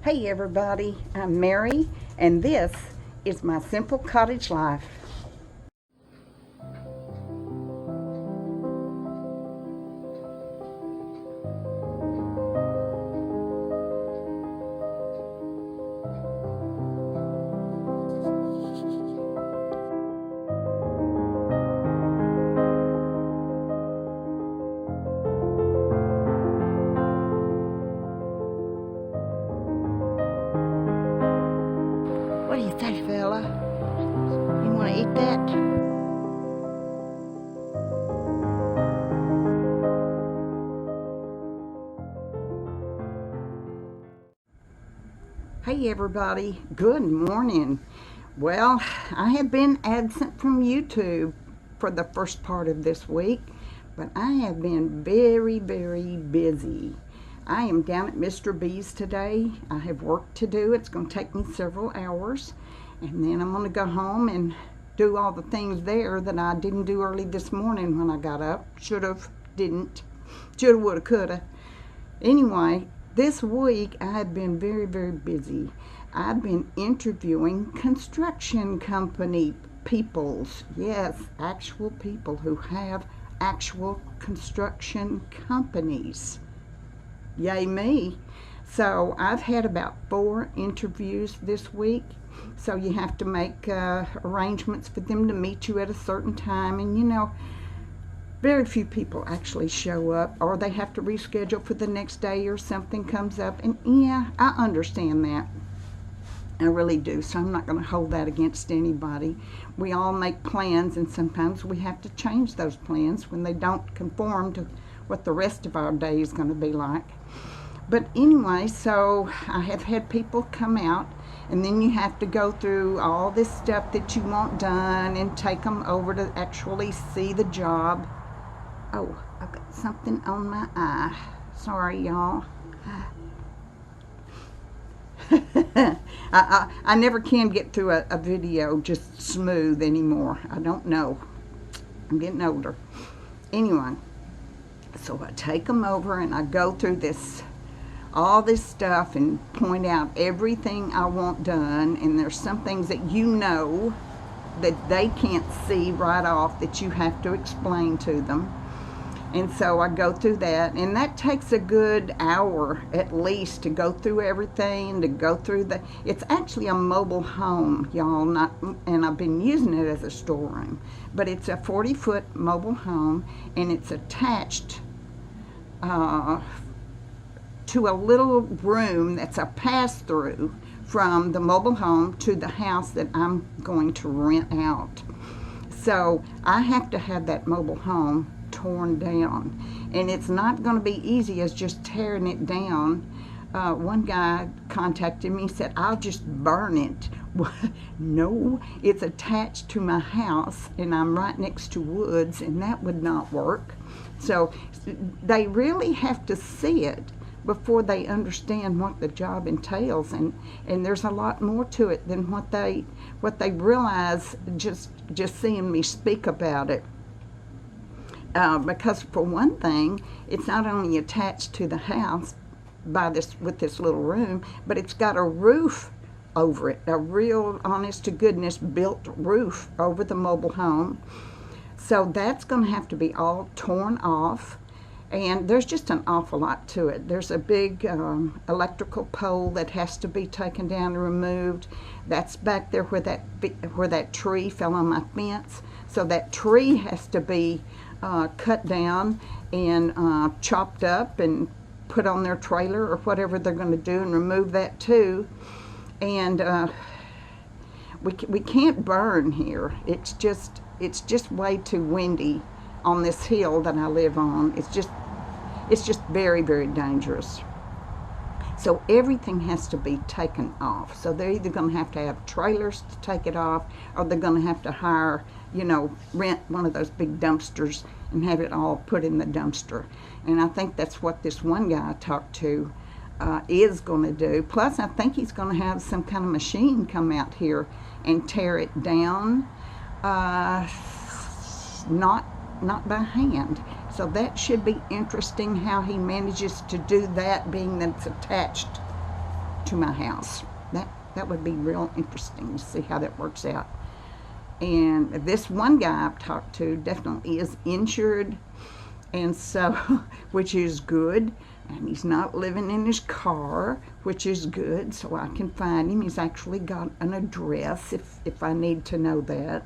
Hey everybody, I'm Mary, and this is my simple cottage life. What do you think, fella? You want to eat that? Hey everybody, good morning. Well, I have been absent from YouTube for the first part of this week, but I have been very busy. I am down at Mr. B's today. I have work to do. It's going to take me several hours, and then I'm going to go home and do all the things there that I didn't do early this morning when I got up. Should have, didn't. Shoulda, woulda, coulda. Anyway, this week I have been very busy. I've been interviewing construction company peoples. Yes, actual people who have actual construction companies. Yay me. So I've had about 4 interviews this week. So you have to make arrangements for them to meet you at a certain time, and you know, very few people actually show up, or they have to reschedule for the next day or something comes up. And yeah, I understand that. I really do. So I'm not going to hold that against anybody. We all make plans, and sometimes we have to change those plans when they don't conform to what the rest of our day is going to be like. But anyway, so I have had people come out, and then you have to go through all this stuff that you want done and take them over to actually see the job. Oh, I've got something on my eye. Sorry, y'all. I never can get through a video just smooth anymore. I don't know. I'm getting older. Anyway, so I take them over and I go through all this stuff and point out everything I want done, and there's some things that you know that they can't see right off that you have to explain to them. And so I go through that, and that takes a good hour at least to go through everything, to go through it's actually a mobile home, y'all, and I've been using it as a storeroom, but it's a 40-foot mobile home, and it's attached to a little room that's a pass-through from the mobile home to the house that I'm going to rent out. So I have to have that mobile home torn down, and it's not going to be easy as just tearing it down. One guy contacted me, said, I'll just burn it. No, it's attached to my house, and I'm right next to woods, and that would not work. So they really have to see it before they understand what the job entails, and there's a lot more to it than what they realize just seeing me speak about it. Because for one thing, it's not only attached to the house with this little room, but it's got a roof over it, a real honest to goodness built roof over the mobile home. So that's going to have to be all torn off, and there's just an awful lot to it. There's a big electrical pole that has to be taken down and removed. That's back there where that tree fell on my fence. So that tree has to be cut down and chopped up and put on their trailer or whatever they're going to do, and remove that too. And we can't burn here. It's just way too windy on this hill that I live on. It's just very dangerous. So everything has to be taken off. So they're either going to have trailers to take it off, or they're going to have to hire, rent one of those big dumpsters and have it all put in the dumpster. And I think that's what this one guy I talked to is going to do. Plus, I think he's going to have some kind of machine come out here and tear it down, not by hand. So that should be interesting how he manages to do that, being that it's attached to my house. That would be real interesting to see how that works out. And this one guy I've talked to definitely is insured, and so, which is good. And he's not living in his car, which is good, so I can find him. He's actually got an address if I need to know that.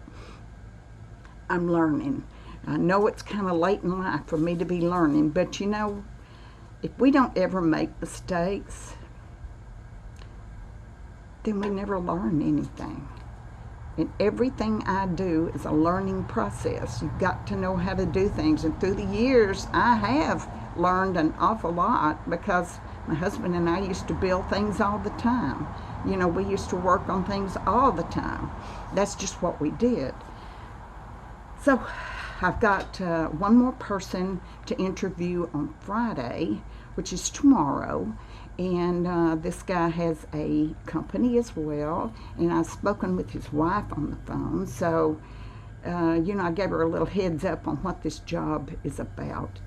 I'm learning. I know it's kind of late in life for me to be learning, but you know, if we don't ever make mistakes, then we never learn anything. And everything I do is a learning process. You've got to know how to do things. And through the years, I have learned an awful lot, because my husband and I used to build things all the time. You know, we used to work on things all the time. That's just what we did. So I've got one more person to interview on Friday, which is tomorrow. And this guy has a company as well, and I've spoken with his wife on the phone. So, you know, I gave her a little heads up on what this job is about.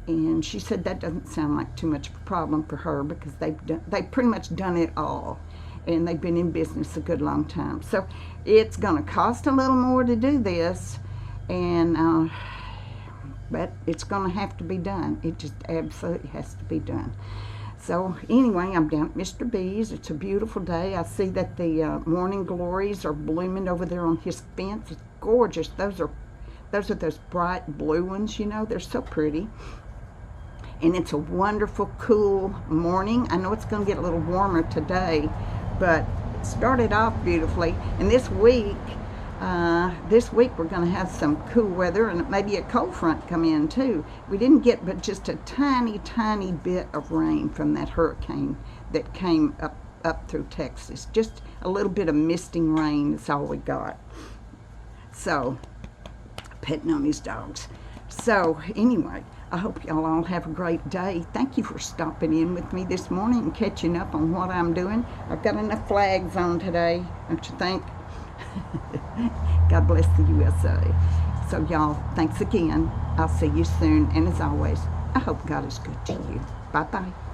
And she said that doesn't sound like too much of a problem for her, because they've pretty much done it all, and they've been in business a good long time. So it's going to cost a little more to do this, and but it's going to have to be done. It just absolutely has to be done. So anyway, I'm down at Mr. B's. It's a beautiful day. I see that the morning glories are blooming over there on his fence. It's gorgeous. Those are those bright blue ones, you know. They're so pretty. And it's a wonderful, cool morning. I know it's going to get a little warmer today, but it started off beautifully. And this week we're going to have some cool weather, and maybe a cold front come in too. We didn't get but just a tiny, tiny bit of rain from that hurricane that came up through Texas. Just a little bit of misting rain. That's all we got. So, petting on these dogs. So anyway, I hope y'all all have a great day. Thank you for stopping in with me this morning and catching up on what I'm doing. I've got enough flags on today, don't you think? God bless the USA. So y'all, thanks again. I'll see you soon. And as always, I hope God is good to you. Bye-bye.